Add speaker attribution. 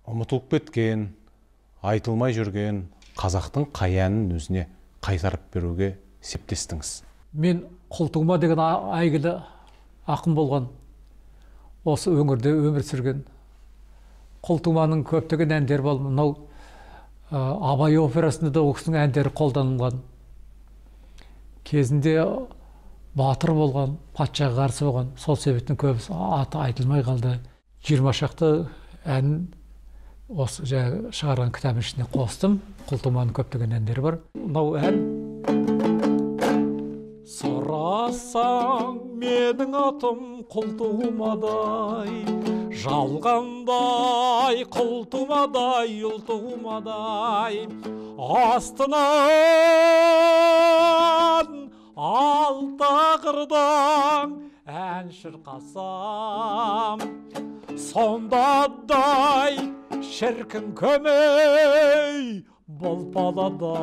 Speaker 1: ұмытылып кеткен, айтылмай жүрген қазақтың қай әнін өзіне қайтарып беруге септестіңіз?
Speaker 2: Мен Құлтума деген әйгілі ақын болған, осы өңірде өмір сүрген. Құлтуманың көптеген әндері бол, мынау Абай операсында да ол кісінің әндері қолданылған. Кезінде батыр болған, патшаға қарсы болған, сол себептен көбісі аты айтылмай қалды. 20 шақты ән осы шығарған кітабың ішіне қостым. Құлтуманың көптеген әндері бар. Мынау ән: сұрасаң менің атым Құлтумадай, жалғандай Құлтумадай, ұлтумадай, астынан алты қырдан ән шырқасам, сондадай шіркін көмей бұл балада.